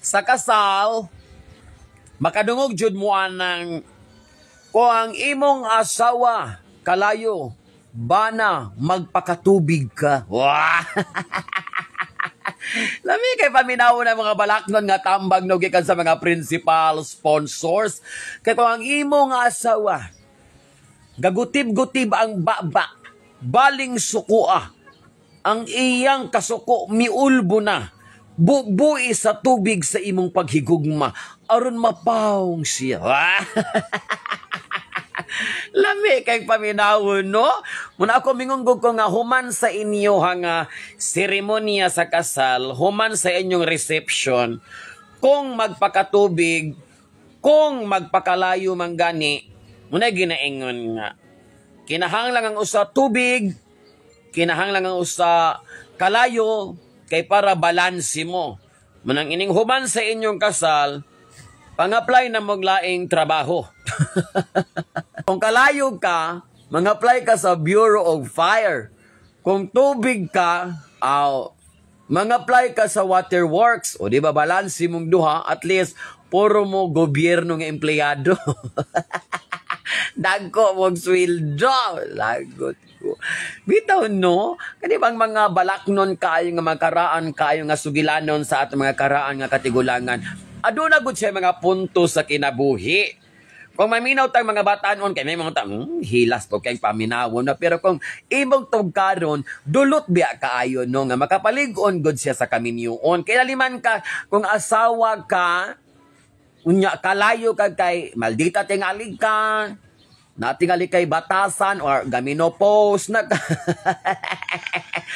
Sa kasal, makadungog jud mo anang kung ang imong asawa kalayo, bana magpakatubig ka. Wow! Lami kay paminaw ng mga balaknon nga tambag no gikan sa mga principal sponsors. Kay kung ang imong asawa gagutib-gutib ang baba, baling sukua, ang iyang kasuko miulbo na, bubui sa tubig sa imong paghigugma, aron mapawong siya. Lami kay paminawon, no? Muna ako mingunggog ko nga human sa inyo nga seremonya sa kasal, human sa inyong reception, kung magpakatubig, kung magpakalayo man gani, muna ginaingon nga. Kinahanglang ang usa tubig, kinahanglang ang usa kalayo, kay para balansi mo. Munang ining human sa inyong kasal, pang-apply na maglaing trabaho. Kung kalayo ka, mag-apply ka sa Bureau of Fire. Kung tubig ka, mag-apply ka sa Waterworks. O di ba, balansi mong duha, at least, puro mo gobyerno ng empleyado. Dagko mong sweldo. Lagot ko. Bitaw, no? Kani bang mga balaknon kayo nga makaraan kayo nga sugilanon sa atong mga karaan nga katigulangan. Aduna gud siya mga punto sa kinabuhi. Kung maminaw tayong mga batanon, kay may mga hilas po kayong paminawon na. Pero kung imong tugkaron, dulot biya kaayo no, nga makapalig-on good siya sa kaminyoon. Kaya liman ka, kung asawa ka, unya kalayo ka kay maldita tingalig ka, natingali kay batasan or gaminopause na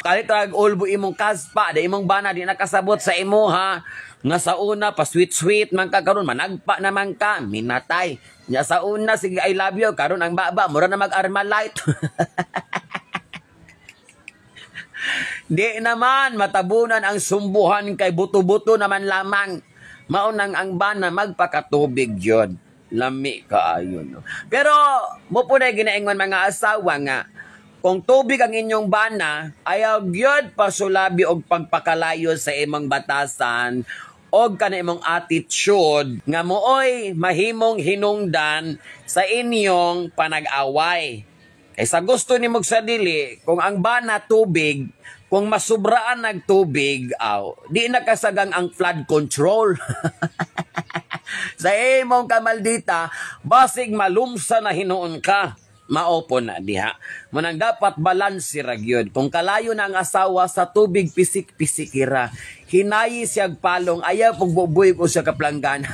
kalitag ulbo imong kaspa, da imong bana di nakasabot sa imo ha. Nga sa una, pa sweet-sweet man ka karon, managpa naman ka, minatay. Nga sa una, sige I love you, karon ang baba, mura na mag-Armalite. Di naman, matabunan ang sumbuhan kay buto-buto naman lamang. Maunang ang bana, magpakatubig yun. Lami kaayo, no? Pero, mo po na ginaingon mga asawa nga, kung tubig ang inyong bana, ayaw gyud pasulabi og pagpakalayo sa imong batasan, og kana imong attitude nga mooy mahimong hinungdan sa inyong panag-away. Kaysa gusto nimog sa dili, kung ang bana tubig, kung masubraan nagtubig, di nakasagang ang flood control. Sa imong kamaldita, basig malumsa na hinuon ka. Maopo na diha. Munang dapat balansi ragyod. Kung kalayo na ang asawa sa tubig, pisik-pisikira. Hinayi siyag palong, ayaw pagbubuy ko siya kaplanggana.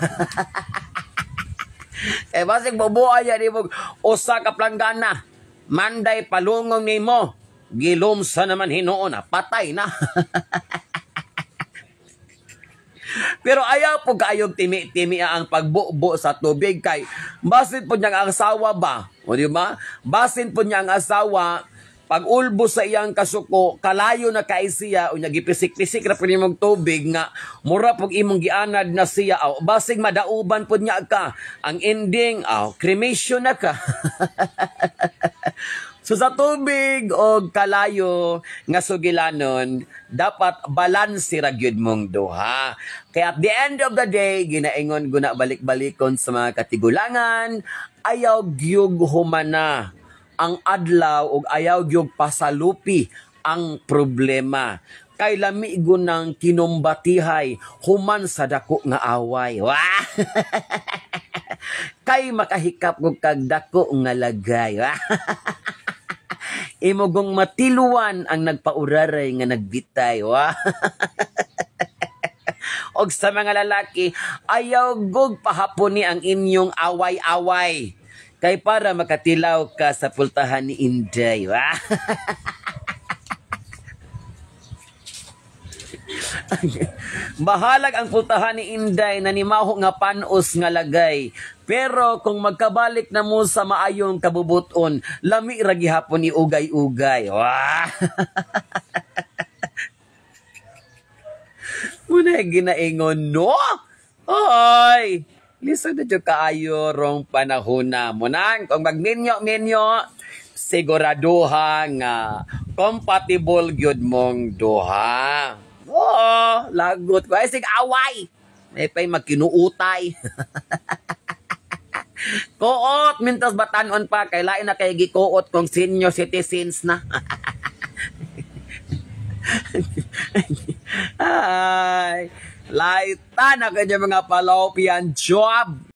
Eh basig bubuay yan mo usa kaplanggana. Manday palungong ni mo. Gilumsa naman hinuon na, patay na. Pero ayaw po kayong timi-timi ang pagbubo sa tubig kay basin po niya ang asawa ba? O di ba? Basin po niya ang asawa pag ulbo sa iyang kasuko, kalayo na kay siya o niya gipisik-pisik na po nimong tubig nga mura pag imong gianad na siya basig madauban po niya ka. Ang ending, cremation na ka. So sa tubig o kalayo nga sugilanon, dapat balansi ra gyud mong duha. Kaya at the end of the day, ginaingon guna balik-balikon sa mga katigulangan, ayaw gyud humana ang adlaw ug ayaw gyud pasalupi ang problema. Kay lami gunang kinumbatihay human sa dako nga away. Kay makahikap og kag dako nga lagay. Imogong matiluan ang nagpauraray nga nagbitay. Og sa mga lalaki, ayaw gog pahapon ni ang inyong away-away. Kay para makatilaw ka sa pultahan ni Inday. Bahalag ang pultahan ni Inday na nimaho nga panos nga lagay. Pero kung magkabalik na mo sa maayong kabubuton, lami ra gihapon ni ugay-ugay. Muna ginaingon, no? Oy! Listen na dyan kaayo rong panahon na. Munang, kung magminyo-minyo, siguraduha nga compatible gyud mong duha. Lagot ko. Ay, sig away. May pa'y magkinuutay. Kuot, mintas batanon pa, kay lain na kay gikuot kung senior citizens na. Ay, laita na kanya mga fallopian job.